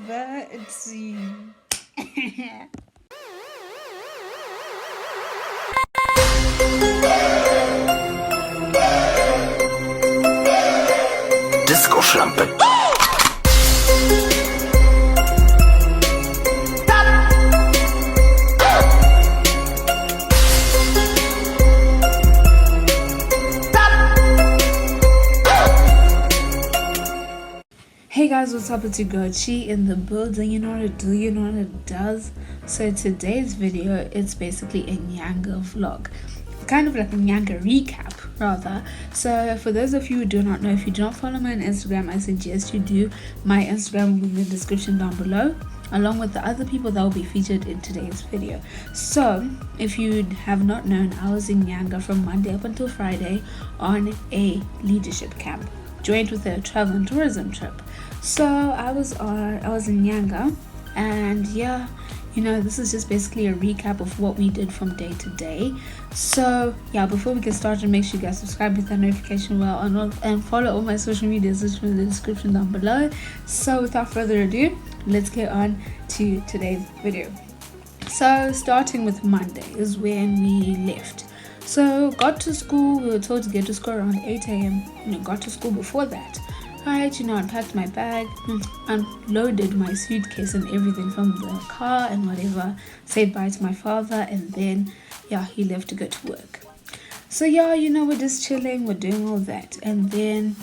Bertie. Disco trumpet. Hey guys, what's up? It's your girl Chi in the building. You know what it do, you know what it does. So today's video, it's basically a Nyanga vlog, kind of like a Nyanga recap rather. So for those of you who do not know, if you do not follow me on Instagram, I suggest you do. My Instagram will be in the description down below, along with the other people that will be featured in today's video. So if you have not known, I was in Nyanga from Monday up until Friday on a leadership camp, joined with a travel and tourism trip. So I was in Nyanga, and yeah, you know, this is just basically a recap of what we did from day to day. So yeah, before we get started, make sure you guys subscribe, hit that notification bell, and follow all my social medias in the description down below. So without further ado, let's get on to today's video. So starting with Monday is when we left. So got to school, we were told to get to school around 8 a.m. You know, got to school before that. Right, you know, unpacked my bag, unloaded my suitcase and everything from the car and whatever, said bye to my father, and then yeah, he left to go to work. So yeah, you know, we're just chilling, we're doing all that, and then,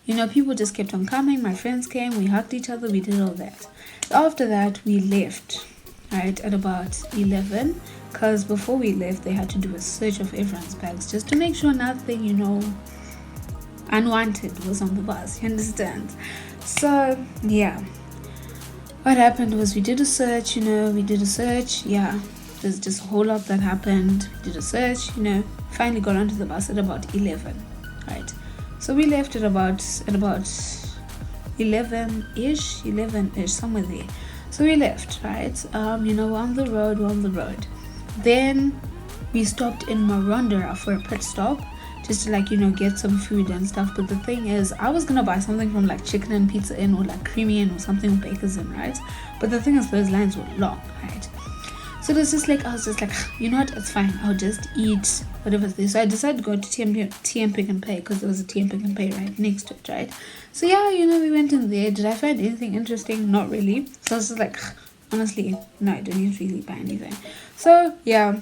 you know, people just kept on coming. My friends came, we hugged each other, we did all that. After that, we left, right, at about 11, because before we left, they had to do a search of everyone's bags just to make sure nothing, you know, unwanted was on the bus, you understand? So yeah, what happened was we did a search, yeah, there's just a whole lot that happened. We did a search, you know, finally got onto the bus at about 11, right? So we left at about 11ish, somewhere there. So we left, right? You know, we're on the road. Then we stopped in Marondera for a pit stop, just to, like, you know, get some food and stuff. But the thing is, I was gonna buy something from like Chicken and Pizza Inn or like Creamy Inn or something with Baker's Inn, right? But the thing is, those lines were long, right? So it was just like, I was just like, you know what, it's fine, I'll just eat whatever's there. So I decided to go to TM Pick and Pay, because there was a TM Pick and Pay right next to it, right? So yeah, you know, we went in there. Did I find anything interesting? Not really. So I was just like, honestly, no, I didn't really buy anything. So yeah,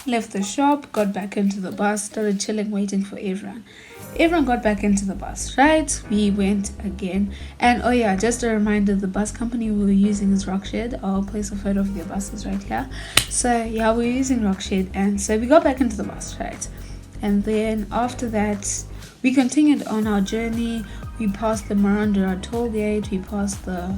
left the shop, got back into the bus, started chilling, waiting for everyone. Everyone got back into the bus, right? We went again. And oh yeah, just a reminder, the bus company we were using is Rockshed. I'll place a photo of their buses right here. So yeah, we were using Rockshed, and so we got back into the bus, right? And then after that, we continued on our journey. We passed the Marondera toll gate, we passed the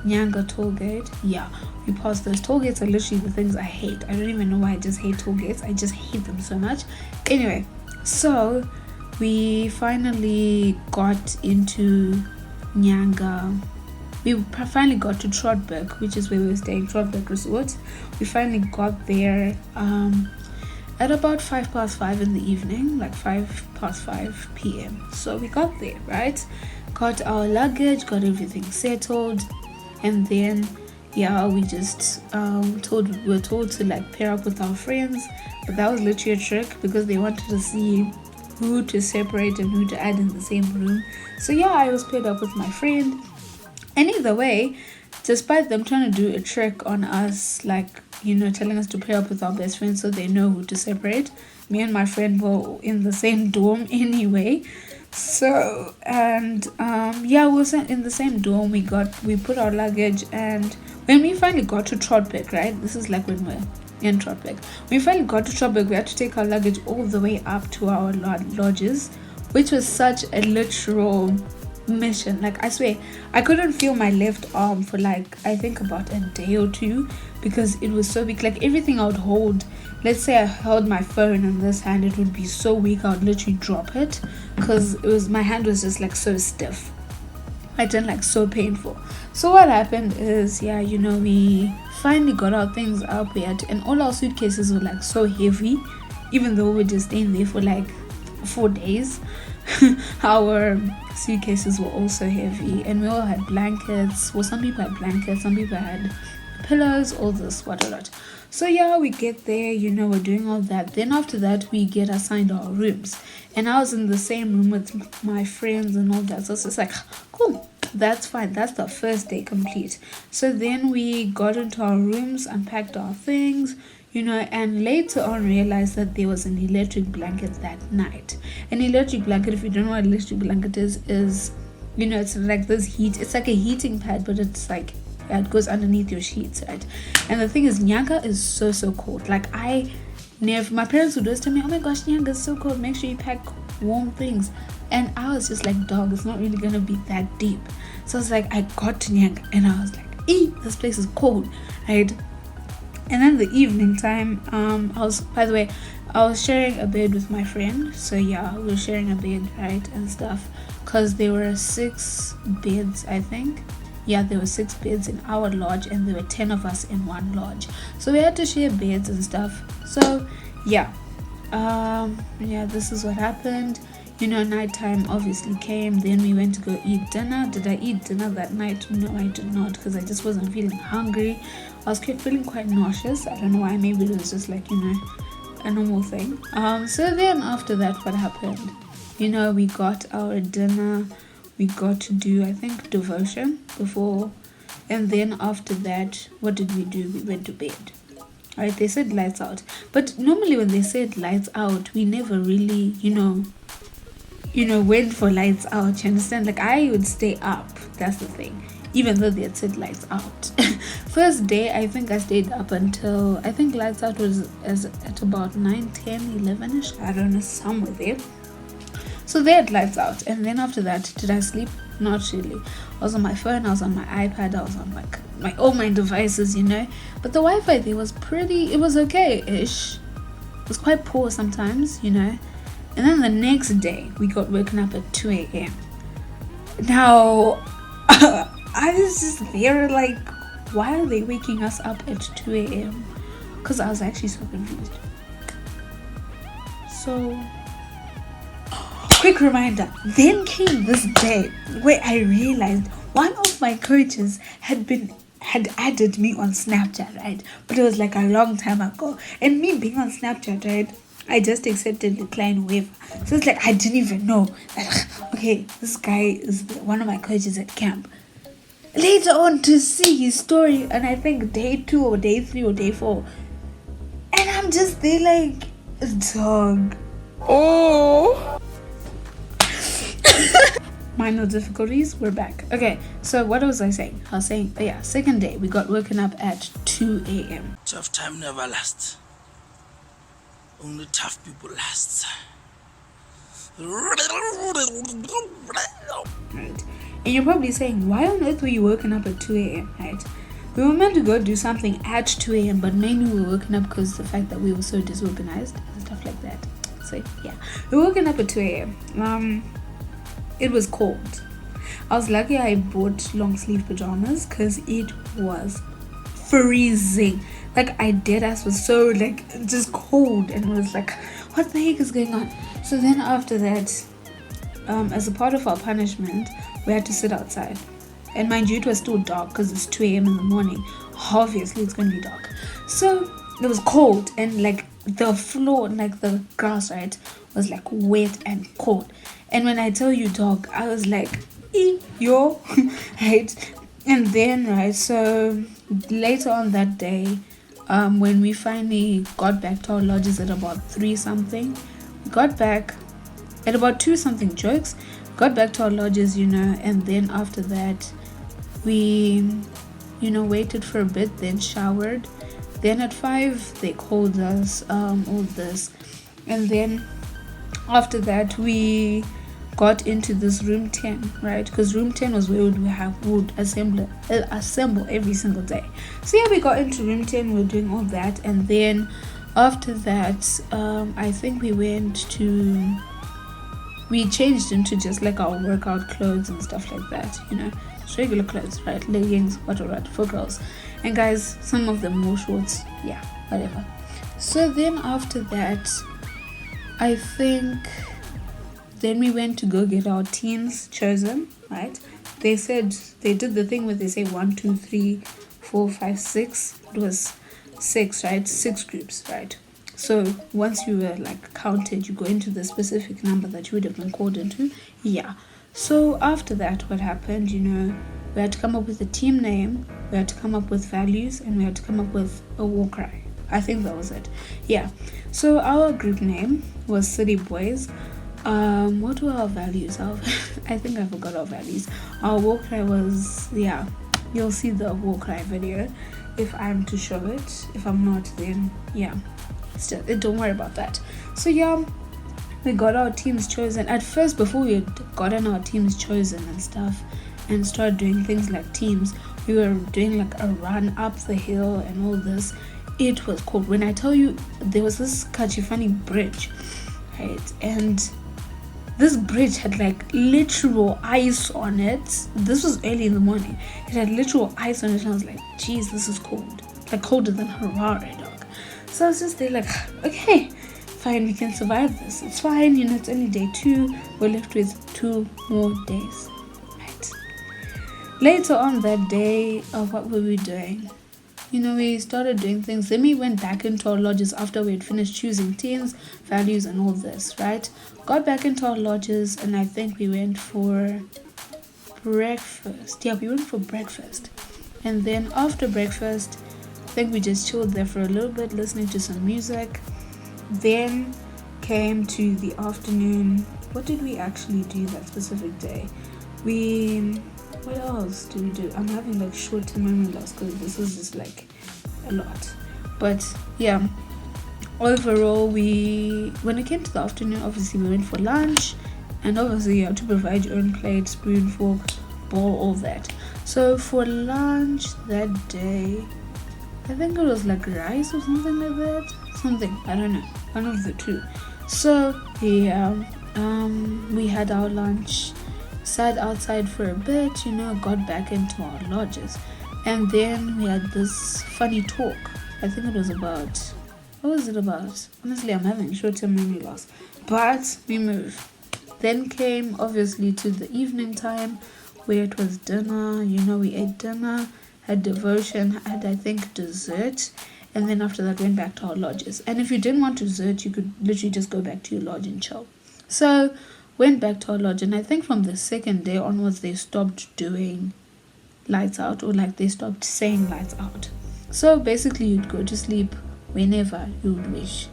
Nyanga toll gate. Yeah, we passed those. Toll gates are literally the things I hate. I don't even know why I just hate toll gates. I just hate them so much. Anyway, so we finally got into Nyanga. We finally got to Troutbeck, which is where we were staying, Troutbeck Resort. We finally got there at about 5:05 in the evening, like 5:05 p.m. So we got there, right? Got our luggage, got everything settled. And then yeah, we just were told to like pair up with our friends, but that was literally a trick because they wanted to see who to separate and who to add in the same room. So yeah, I was paired up with my friend, and either way, despite them trying to do a trick on us, like, you know, telling us to pair up with our best friends so they know who to separate, me and my friend were in the same dorm anyway. So, and yeah, we were in the same dorm. We put our luggage, and when we finally got to Troutbeck, right, this is like when we're in Troutbeck, we finally got to Troutbeck, we had to take our luggage all the way up to our lodges, which was such a literal mission. Like, I swear, I couldn't feel my left arm for like, I think about a day or two, because it was so big. Like, everything I would hold, let's say I held my phone in this hand, it would be so weak I would literally drop it, because it was, my hand was just like so stiff. I didn't, like, so painful. So what happened is, yeah, you know, we finally got our things up. We had to, and all our suitcases were like so heavy, even though we were just staying there for like 4 days. our suitcases were also heavy, and we all had blankets. Well, some people had blankets, some people had pillows, all this, whatnot. So yeah, we get there, we're doing all that. Then after that, we get assigned our rooms, and I was in the same room with my friends and all that. So it's just like, cool, that's fine. That's the first day complete. So then we got into our rooms, unpacked our things, and later on realized that there was an electric blanket that night. An electric blanket, if you don't know what electric blanket is it's like this heat. It's like a heating pad, but it's like, yeah, it goes underneath your sheets, right? And the thing is, Nyanga is so cold. Like, my parents would always tell me, oh my gosh, Nyanga is so cold, make sure you pack warm things. And I was just like, dog, it's not really gonna be that deep. So I was like, I got to Nyanga and I was like, this place is cold, right? And then the evening time, I was sharing a bed with my friend. So yeah, we were sharing a bed, right, and stuff, because there were 6 beds, I think. Yeah, there were 6 beds in our lodge, and there were 10 of us in one lodge. So we had to share beds and stuff. So yeah, this is what happened. Nighttime obviously came. Then we went to go eat dinner. Did I eat dinner that night? No, I did not, because I just wasn't feeling hungry. I was feeling quite nauseous. I don't know why. Maybe it was just like, a normal thing. So then after that, what happened? We got our dinner. We got to do, I think, devotion before. And then after that, what did we do? We went to bed. Alright, they said lights out. But normally when they said lights out, we never really, went for lights out. You understand? Like, I would stay up. That's the thing. Even though they had said lights out. First day, I think I stayed up until, I think lights out was at about 9, 10, 11ish. I don't know, somewhere there. So they had lights out. And then after that, did I sleep? Not really. I was on my phone, I was on my iPad, I was on all my devices, But the Wi-Fi there was it was okay-ish. It was quite poor sometimes, And then the next day, we got woken up at 2 a.m. Now, I was just there like, why are they waking us up at 2 a.m.? Because I was actually so confused. So, quick reminder, then came this day where I realized one of my coaches had added me on Snapchat, right? But it was like a long time ago. And me being on Snapchat, right? I just accepted the client waiver. So it's like I didn't even know that, okay, this guy is one of my coaches at camp. Later on to see his story, and I think day 2 or day 3 or day 4. And I'm just there like, dog. Oh. Minor difficulties, we're back. Okay, so what was I saying? I was saying, second day, we got woken up at 2 a.m. Tough time never lasts. Only tough people last. Right. And you're probably saying, why on earth were you woken up at 2 a.m., right? We were meant to go do something at 2 a.m., but mainly we were woken up because of the fact that we were so disorganized and stuff like that. So, yeah. We were woken up at 2 a.m. It was cold. I was lucky I bought long sleeve pajamas because it was freezing. Like, I deadass was so, like, just cold, and it was like, what the heck is going on? So then after that, as a part of our punishment, we had to sit outside. And mind you, it was still dark because it's 2 a.m. in the morning. Obviously, it's going to be dark. So it was cold, and like the floor, like the grass, right, was like wet and cold. And when I tell you, dog, I was like, yo, right? And then, right, so later on that day, when we finally got back to our lodges at about 3 something, we got back at about 2 something jokes, got back to our lodges, and then after that, we, waited for a bit, then showered. Then at 5, they called us, all this. And then after that, we got into this room 10, right? Because room 10 was where we would assemble every single day. So yeah, we got into room 10, we were doing all that. And then after that, I think we changed into just like our workout clothes and stuff like that, It's regular clothes, right? Leggings, whatever, for girls. And guys, some of them wore shorts, yeah, whatever. So then after that, I think Then we went to go get our teams chosen, right? They said they did the thing where they say 1, 2, 3, 4, 5, 6. It was 6, right? 6 groups, right? So once you were like counted, you go into the specific number that you would have been called into. Yeah. So after that, what happened, we had to come up with a team name, we had to come up with values, and we had to come up with a war cry. I think that was it. Yeah. So our group name was City Boys. What were our values? I think I forgot our values. Our war cry was, yeah, you'll see the war cry video if I'm to show it. If I'm not, then yeah, still, don't worry about that. So yeah, we got our teams chosen. At first, before we had gotten our teams chosen and stuff and started doing things like teams, we were doing like a run up the hill and all this. It was cold. When I tell you, there was this Kachifani bridge, right? And this bridge had like literal ice on it. This was early in the morning. It had literal ice on it, and I was like, geez, this is cold. Like colder than Harare, dog. So I was just there like, okay, fine, we can survive this. It's fine, it's only day 2. We're left with 2 more days. Right. Later on that day, what were we doing? We started doing things. Then we went back into our lodges after we had finished choosing teams, values, and all this, right? Got back into our lodges, and I think we went for breakfast. Yeah, we went for breakfast. And then after breakfast, I think we just chilled there for a little bit, listening to some music. Then came to the afternoon. What did we actually do that specific day? What else did we do? I'm having like short-term memory loss because this is just like a lot. But yeah, overall, when it came to the afternoon, obviously we went for lunch, and obviously you have to provide your own plate, spoon, fork, bowl, all that. So for lunch that day, I think it was like rice or something like that. I don't know, one of the two. So yeah, we had our lunch, sat outside for a bit, got back into our lodges, and then we had this funny talk. I think it was about, what was it about? Honestly, I'm having short-term memory loss, but we moved. Then came obviously to the evening time where it was dinner. We ate dinner, had devotion, had I think dessert, and then after that went back to our lodges. And if you didn't want dessert, you could literally just go back to your lodge and chill. So went back to our lodge, and I think from the second day onwards they stopped doing lights out, or like they stopped saying lights out. So basically you'd go to sleep whenever you would wish.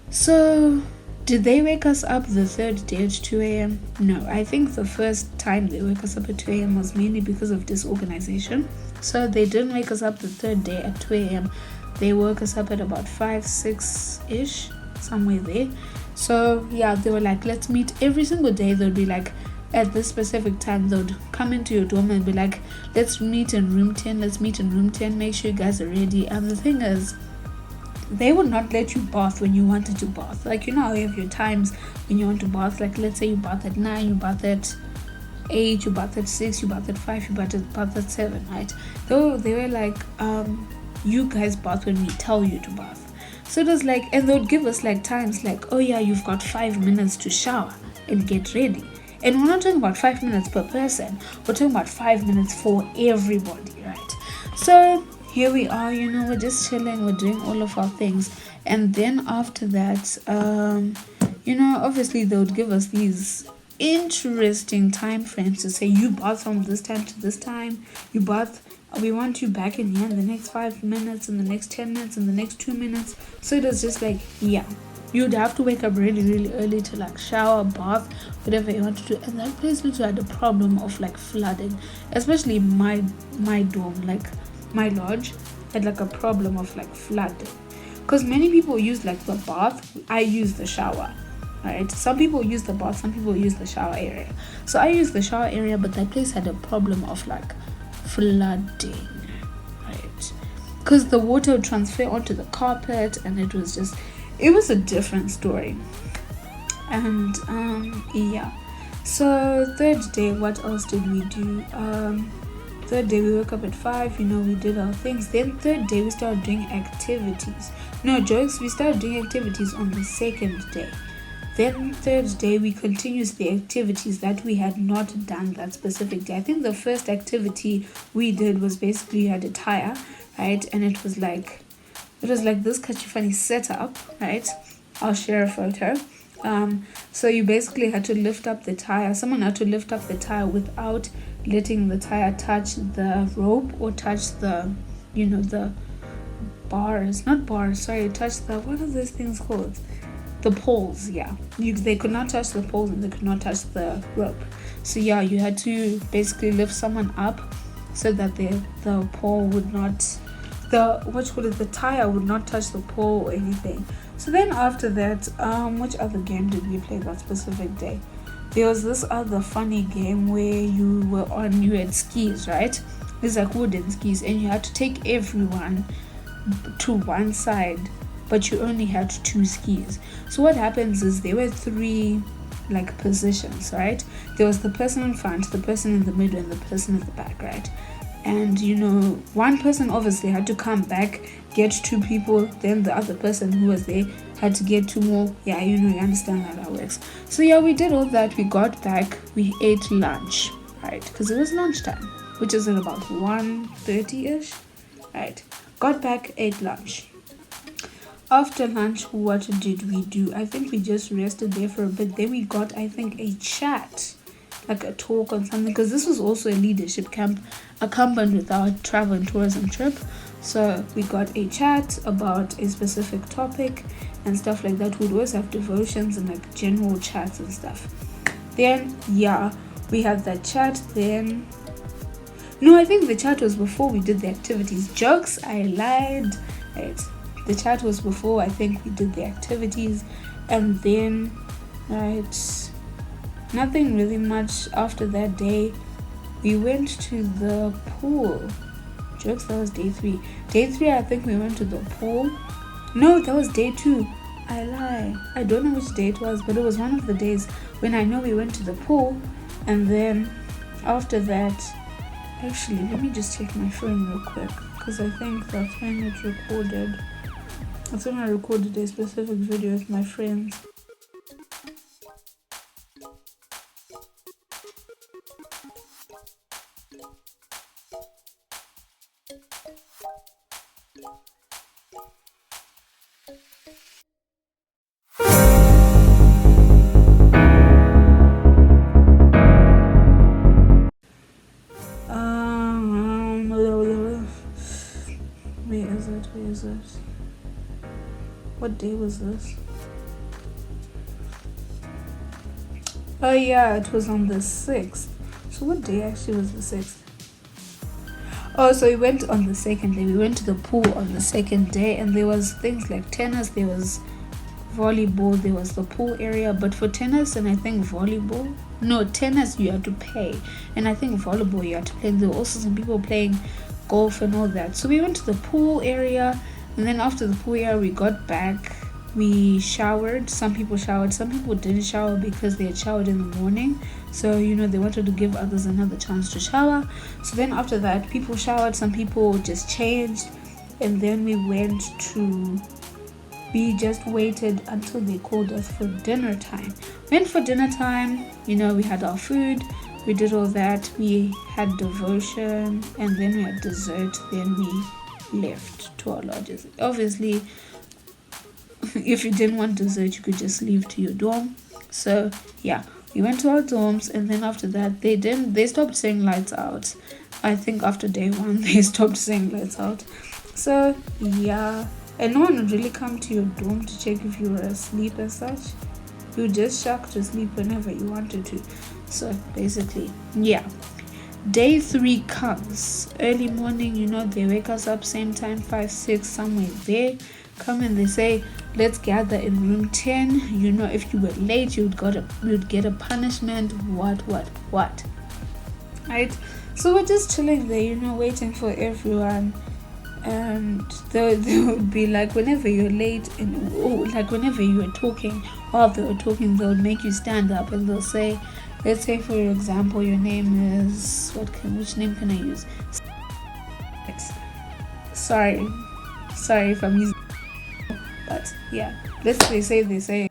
So did they wake us up the third day at 2 a.m? No, I think the first time they woke us up at 2 a.m. was mainly because of disorganization. So they didn't wake us up the third day at 2 a.m. They woke us up at about 5, 6-ish, somewhere there. So yeah, they were like, let's meet every single day. They'll be like, at this specific time, they would come into your dorm and be like, let's meet in room 10, make sure you guys are ready. And the thing is, they would not let you bath when you wanted to bath. Like, how you have your times when you want to bath. Like, let's say you bath at 9, you bath at 8, you bath at 6, you bath at 5, you bath at 7, right? They were like, you guys bath when we tell you to bath. So it was like, and they would give us like times like, oh yeah, you've got 5 minutes to shower and get ready. And we're not talking about 5 minutes per person. We're talking about 5 minutes for everybody, right? So here we are, we're just chilling, we're doing all of our things. And then after that, obviously they would give us these interesting time frames to say, you bath from this time to this time, we want you back in here in the next 5 minutes, in the next 10 minutes, in the next 2 minutes. So it was just like, yeah, you'd have to wake up really, really early to like shower, bath, whatever you want to do. And that place literally had a problem of like flooding, especially my dorm, like my lodge had like a problem of like flooding, because many people use like the bath. I use the shower, right? Some people use the bath, some people use the shower area. So I use the shower area, but that place had a problem of like flooding, right? Because the water would transfer onto the carpet, and it was a different story. And yeah, so third day, what else did we do? Third day we woke up at 5, we did our things. Then third day we started doing activities. No jokes, we started doing activities on the second day. Then third day we continued the activities that we had not done that specific day. I think the first activity we did was basically you had a tire, right? And it was like this kachifani setup, right? I'll share a photo. So you basically had to lift up the tire. Someone had to lift up the tire without letting the tire touch the rope or touch the, the bars. Not bars, sorry, touch the, what are those things called? The poles, yeah. They could not touch the poles and they could not touch the rope. So yeah, you had to basically lift someone up so that the pole would not, the tire would not touch the pole or anything. So then after that, which other game did we play that specific day? There was this other funny game where you had skis, right? It's like wooden skis, and you had to take everyone to one side, but you only had 2 skis. So what happens is there were 3 like positions, right? There was the person in front, the person in the middle, and the person at the back, right? And one person obviously had to come back, get 2 people, then the other person who was there had to get 2 more. Yeah, you understand how that works. So yeah, we did all that. We got back, we ate lunch, right? Because it was lunchtime, which is at about 1:30ish, right? Got back, ate lunch. After lunch, what did we do? I think we just rested there for a bit. Then we got, I think, a chat, like a talk on something, because this was also a leadership camp accompanied with our travel and tourism trip. So we got a chat about a specific topic and stuff like that. We'd always have devotions and like general chats and stuff. Then yeah, we had that chat. Then no, I think the chat was before we did the activities. Jokes, I lied. Right. The chat was before I think we did the activities, and then right, nothing really much after that day. We went to the pool. Jokes, that was day 3. Day 3, I think we went to the pool. No, that was day 2. I lie. I don't know which day it was, but it was one of the days when I know we went to the pool. And then after that, actually, let me just check my phone real quick, because I think that's when it recorded. That's when I recorded a specific video with my friends. Where is it? What day was this? Oh yeah, it was on the 6th. So what day actually was the 6th? Oh, so we went on the 2nd day. We went to the pool on the 2nd day, and there was things like tennis, there was volleyball, there was the pool area. But for tennis and I think volleyball, no, tennis you had to pay, and I think volleyball you had to play. There were also some people playing golf and all that. So we went to the pool area, and then after the pool area we got back, we showered. Some people showered, some people didn't shower because they had showered in the morning, so they wanted to give others another chance to shower. So then after that, people showered, some people just changed, and then we just waited until they called us for dinner time. Went for dinner time, we had our food, we did all that, we had devotion, and then we had dessert, then we left to our lodges. Obviously, if you didn't want dessert, you could just leave to your dorm. So yeah, we went to our dorms, and then after that they stopped saying lights out. I think after day 1 they stopped saying lights out. So yeah, and no one would really come to your dorm to check if you were asleep as such. You would just shock to sleep whenever you wanted to. So basically, yeah. Day 3 comes early morning. They wake us up same time, 5, 6, somewhere there. Come and they say, let's gather in room 10. If you were late, you'd get a punishment. What right? So we're just chilling there, waiting for everyone. And they would be like, whenever you're late, and like whenever you were talking, while they were talking, they would make you stand up, and they'll say, let's say for example, your name is which name can I use? Sorry if I'm using, but yeah, they say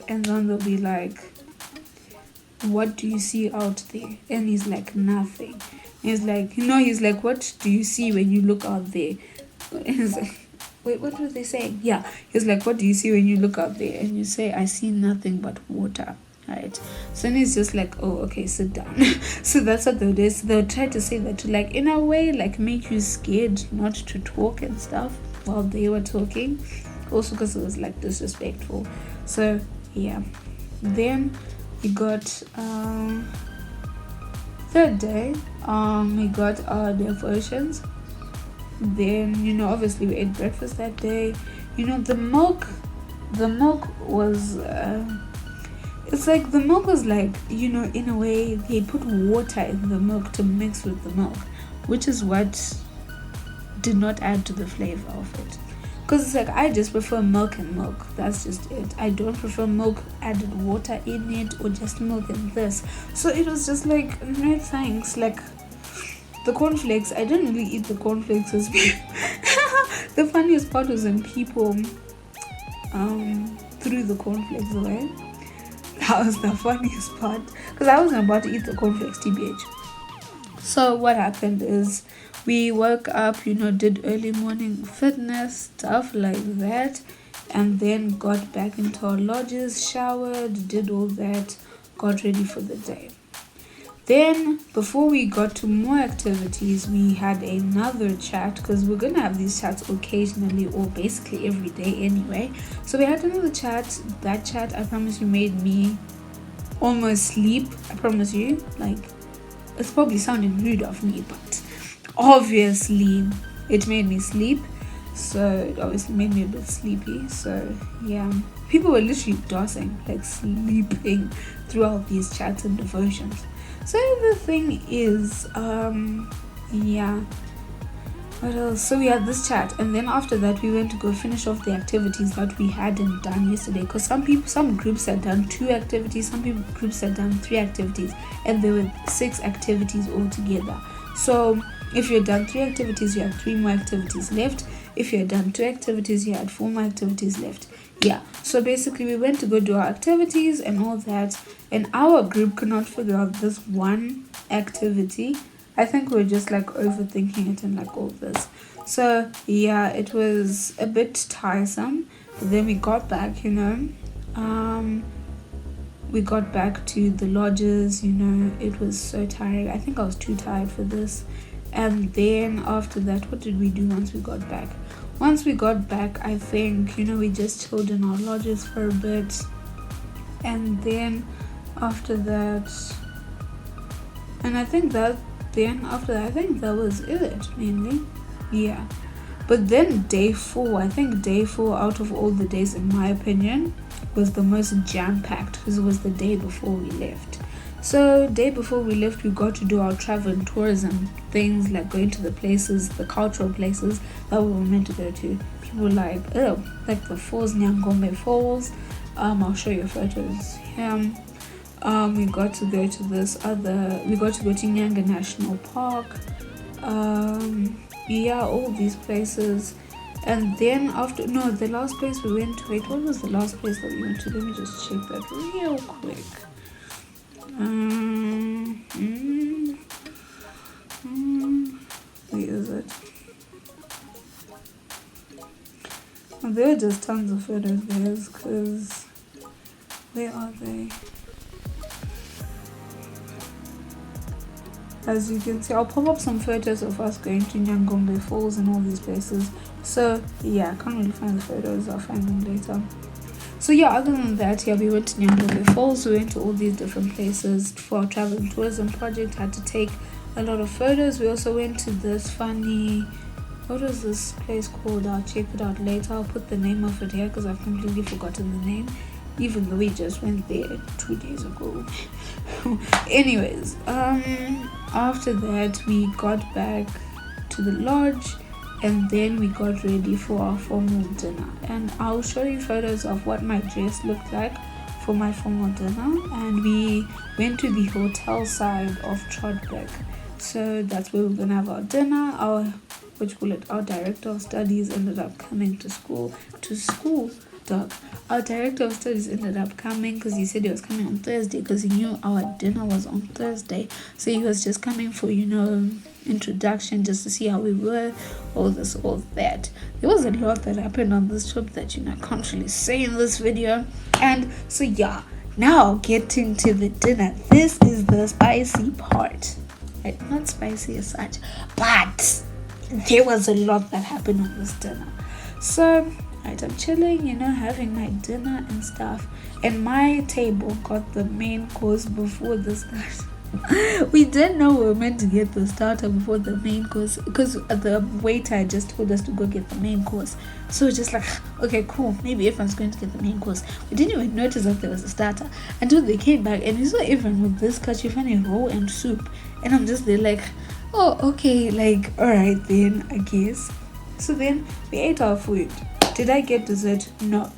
and then they'll be like, what do you see out there? And he's like, nothing. He's like, he's like, what do you see when you look out there? And he's like, wait, what were they saying? Yeah, he's like, what do you see when you look out there? And you say, I see nothing but water, right? So then he's just like, oh, okay, sit down. So that's what they'll do. So they'll try to say that to, like, in a way, like, make you scared not to talk and stuff while they were talking. Also because it was, like, disrespectful. So, yeah. Then we got, third day, we got our devotions. Then, obviously we ate breakfast that day. The milk was, it's like the milk was like, in a way, they put water in the milk to mix with the milk, which is what did not add to the flavor of it. Because it's like, I just prefer milk and milk. That's just it. I don't prefer milk added water in it or just milk and this. So it was just like, no thanks. Like, the cornflakes, I didn't really eat the cornflakes as the funniest part was when people threw the cornflakes away. That was the funniest part, because I wasn't about to eat the cornflakes, TBH. So what happened is we woke up, did early morning fitness, stuff like that, and then got back into our lodges, showered, did all that, got ready for the day. Then, before we got to more activities, we had another chat, because we're going to have these chats occasionally or basically every day anyway. So we had another chat. That chat, I promise you, made me almost sleep. I promise you. Like, it's probably sounding rude of me, but obviously it made me sleep. So it obviously made me a bit sleepy. So yeah, people were literally dozing, like sleeping throughout these chats and devotions. So the thing is, yeah, what else? So we had this chat, and then after that we went to go finish off the activities that we hadn't done yesterday, because some groups had done 2 activities, some groups had done 3 activities, and there were 6 activities altogether. So if you had done 3 activities, you had 3 more activities left. If you had done 2 activities, you had 4 more activities left. Yeah, so basically we went to go do our activities and all that, and our group could not figure out this one activity. I think we were just like overthinking it and like all this. So yeah, it was a bit tiresome. But then we got back, we got back to the lodges, it was so tiring. I think I was too tired for this. And then after that, what did we do once we got back? Once we got back, I think, we just chilled in our lodges for a bit. And then after that, I think that was it, mainly. Yeah. But then day 4, I think day 4 out of all the days, in my opinion, was the most jam-packed, because it was the day before we left. So day before we left, we got to do our travel and tourism things, like going to the places, the cultural places that we were meant to go to. People were like, oh, like the falls, Nyanga Falls. I'll show you photos here. We got to go to Nyanga National Park. Yeah, all these places. And then the last place we went to, what was the last place that we went to? Let me just check that real quick. Where is it? There are just tons of photos, guys, because where are they? As you can see, I'll pop up some photos of us going to Nyanga Falls and all these places. So yeah, I can't really find the photos, I'll find them later. So yeah, other than that, yeah, we went to Nyanga Falls, we went to all these different places for our travel and tourism project, had to take a lot of photos. We also went to this funny, what was this place called? I'll check it out later. I'll put the name of it here because I've completely forgotten the name, even though we just went there 2 days ago. Anyways, after that we got back to the lodge, and then we got ready for our formal dinner, and I'll show you photos of what my dress looked like for my formal dinner. And we went to the hotel side of Troutbeck, so that's where we're gonna have our dinner. Our director of studies ended up coming to dog. Our director of studies ended up coming because he said he was coming on Thursday because he knew our dinner was on Thursday. So he was just coming for, introduction, just to see how we were, all this, all that. There was a lot that happened on this trip that, I can't really say in this video. And so, yeah, now getting to the dinner. This is the spicy part. Not spicy as such, but there was a lot that happened on this dinner. So, I'm chilling, having my dinner and stuff. And my table got the main course before the start. We didn't know we were meant to get the starter before the main course because the waiter just told us to go get the main course. So we're just like, okay, cool, maybe everyone's going to get the main course. We didn't even notice that there was a starter until they came back and we saw everyone with this kachifani roll and soup. And I'm just there like, oh, okay, like, alright then, I guess. So then we ate our food. Did I get dessert? No.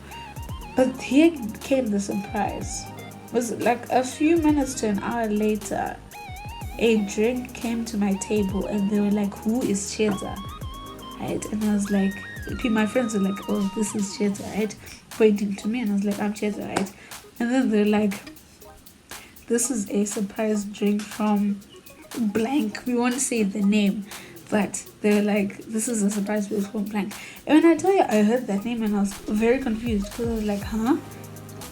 But here came the surprise. It was like a few minutes to an hour later, a drink came to my table and they were like, who is Cheddar? Right? And I was like, my friends were like, oh, this is Cheddar, right? Pointing to me, and I was like, I'm Cheddar, right? And then they're like, this is a surprise drink from blank. We won't say the name, but they're like, this is a surprise drink from blank. And when I tell you, I heard that name and I was very confused because I was like, huh?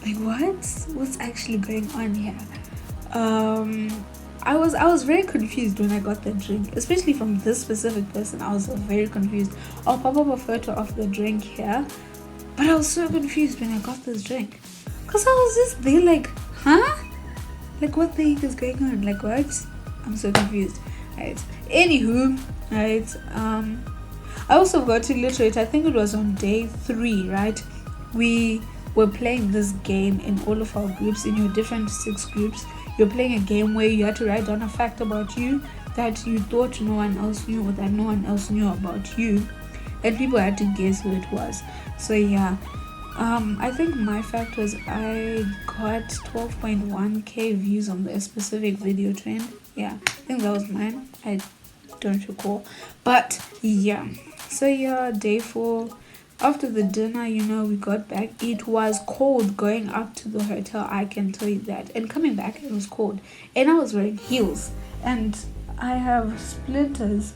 Like, what's actually going on here? I was very confused when I got the drink, especially from this specific person. I was very confused. I'll pop up a photo of the drink here, but I was so confused when I got this drink because I was just there like, huh? Like, what the heck is going on? Like, what? I'm so confused. Right. Anywho, right. I also got to illiterate. I think it was on day 3, right? We were playing this game in all of our groups, in your different 6 groups. You're playing a game where you had to write down a fact about you that you thought no one else knew or that no one else knew about you, and people had to guess who it was. So yeah, I think my fact was I got 12.1k views on the specific video trend. Yeah, I think that was mine. I don't recall, but yeah. So yeah, day 4. After the dinner, we got back. It was cold going up to the hotel, I can tell you that. And coming back, it was cold. And I was wearing heels. And I have splinters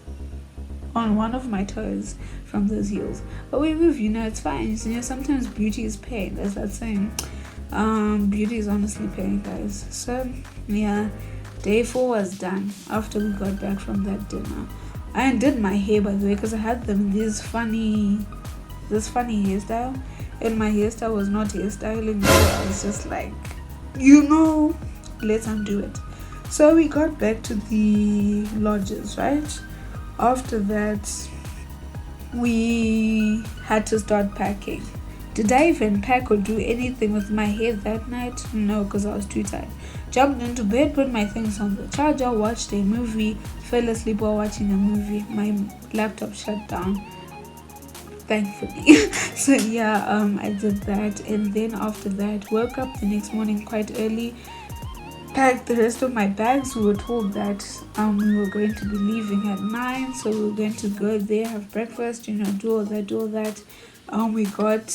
on one of my toes from those heels. But we move, it's fine. Sometimes beauty is pain. There's that saying. Beauty is honestly pain, guys. So, yeah, day 4 was done after we got back from that dinner. I undid my hair, by the way, because I had them this funny hairstyle, and my hairstyle was not hairstyling, so I was just like, let's undo it. So we got back to the lodges, right? After that, we had to start packing. Did I even pack or do anything with my hair that night? No, because I was too tired. Jumped into bed, put my things on the charger, watched a movie, fell asleep while watching a movie. My laptop shut down, thankfully. So yeah, I did that, and then after that, woke up the next morning quite early, packed the rest of my bags. We were told that we were going to be leaving at 9, so we were going to go there, have breakfast, do all that. We got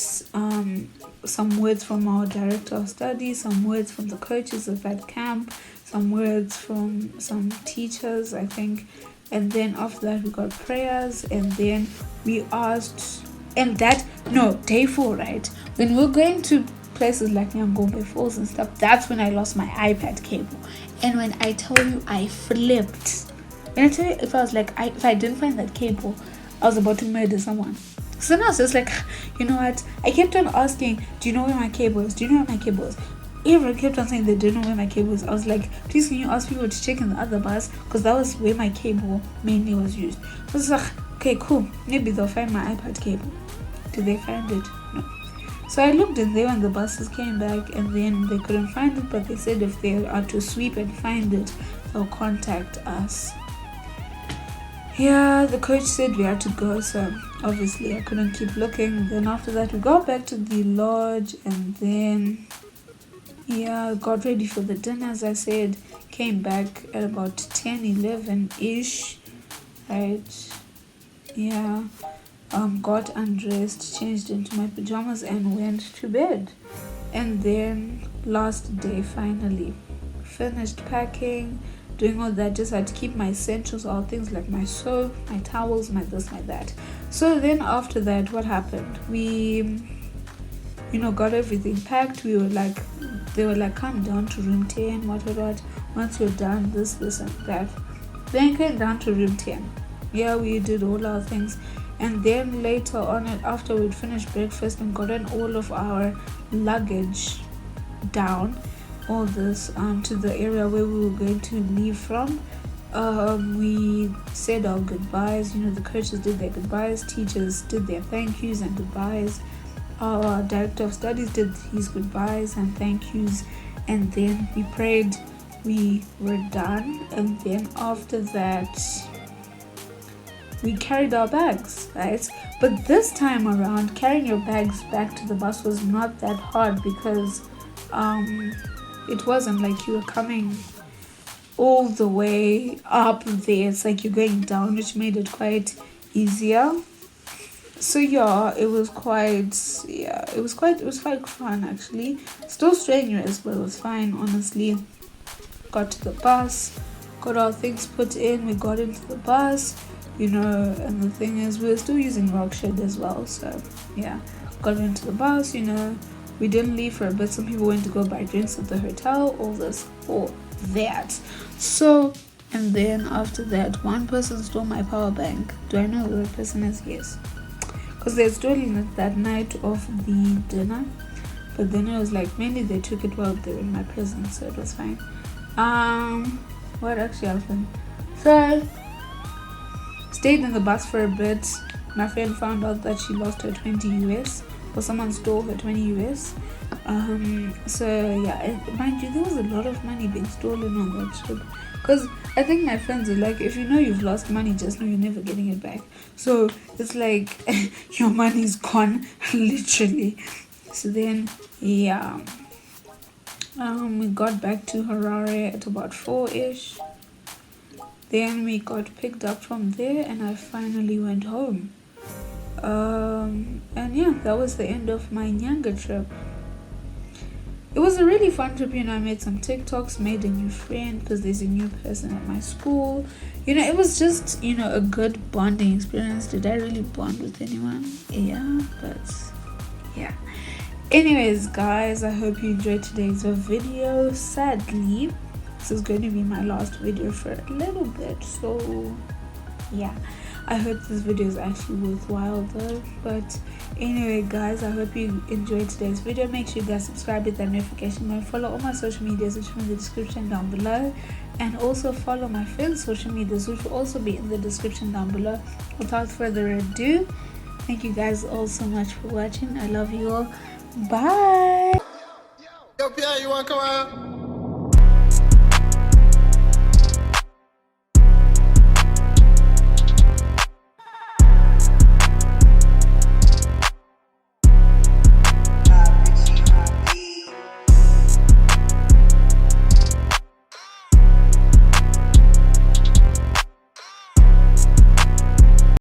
some words from our director of studies, some words from the coaches of that camp, some words from some teachers, I think. And then after that, we got prayers, and then we asked, day 4, right? When we were going to places like Nyanga Falls and stuff, that's when I lost my iPad cable. And when I tell you, I flipped. When I tell you, if I didn't find that cable, I was about to murder someone. So then I was just like, you know what? I kept on asking, do you know where my cable is? Do you know where my cable is? Everyone kept on saying they didn't know where my cable is. I was like, please can you ask people to check in the other bus? Because that was where my cable mainly was used. I was like, okay, cool. Maybe they'll find my iPad cable. Did they find it? No. So I looked in there when the buses came back, and then they couldn't find it, but they said if they are to sweep and find it, they'll contact us. Yeah, the coach said we had to go, so obviously I couldn't keep looking. Then after that, we got back to the lodge, and then got ready for the dinner, as I said. Came back at about 10-11 ish, right? Yeah, got undressed, changed into my pajamas, and went to bed. And then last day, finally finished packing, doing all that. Just had to keep my essentials, all things like my soap, my towels, my this, my that. So then after that, what happened? We, got everything packed. We were like, they were like, come down to room 10, what. Once you're done, this and that. Then came down to room 10. Yeah, we did all our things. And then later on, after we'd finished breakfast and gotten all of our luggage down, all this to the area where we were going to leave from, we said our goodbyes. The coaches did their goodbyes, teachers did their thank yous and goodbyes, our director of studies did his goodbyes and thank yous, and then we prayed. We were done, and then after that we carried our bags, right? But this time around, carrying your bags back to the bus was not that hard, because it wasn't like you were coming all the way up there. It's like you're going down, which made it quite easier. So yeah, it was quite fun actually. Still strenuous, but it was fine, honestly. Got to the bus, got our things put in, we got into the bus, and the thing is, we were still using rock shed as well. So yeah, got into the bus, we didn't leave for a bit. Some people went to go buy drinks at the hotel, all that. So, and then after that, one person stole my power bank. Do I know who the person is? Yes, because they stole it that night of the dinner, but then it was like mainly they took it while they were in my presence, so it was fine. What actually happened? So stayed in the bus for a bit. My friend found out that she lost her 20 US, or someone stole her 20 US. So yeah, mind you, there was a lot of money being stolen on that trip, because I think my friends are like, if you've lost money, just know you're never getting it back. So it's like your money's gone literally. So then yeah, we got back to Harare at about 4ish. Then we got picked up from there, and I finally went home. And yeah, that was the end of my Nyanga trip. It was a really fun trip. I made some TikToks, made a new friend because there's a new person at my school. It was just, a good bonding experience. Did I really bond with anyone? Yeah, but yeah. Anyways, guys, I hope you enjoyed today's video. Sadly, this is going to be my last video for a little bit, so yeah, I hope this video is actually worthwhile though. But anyway, guys, I hope you enjoyed today's video. Make sure you guys subscribe, hit that notification bell, follow all my social medias, which are in the description down below, and also follow my friends' social medias, which will also be in the description down below. Without further ado, thank you guys all so much for watching. I love you all. Bye. Yo, Pierre, you want to come out?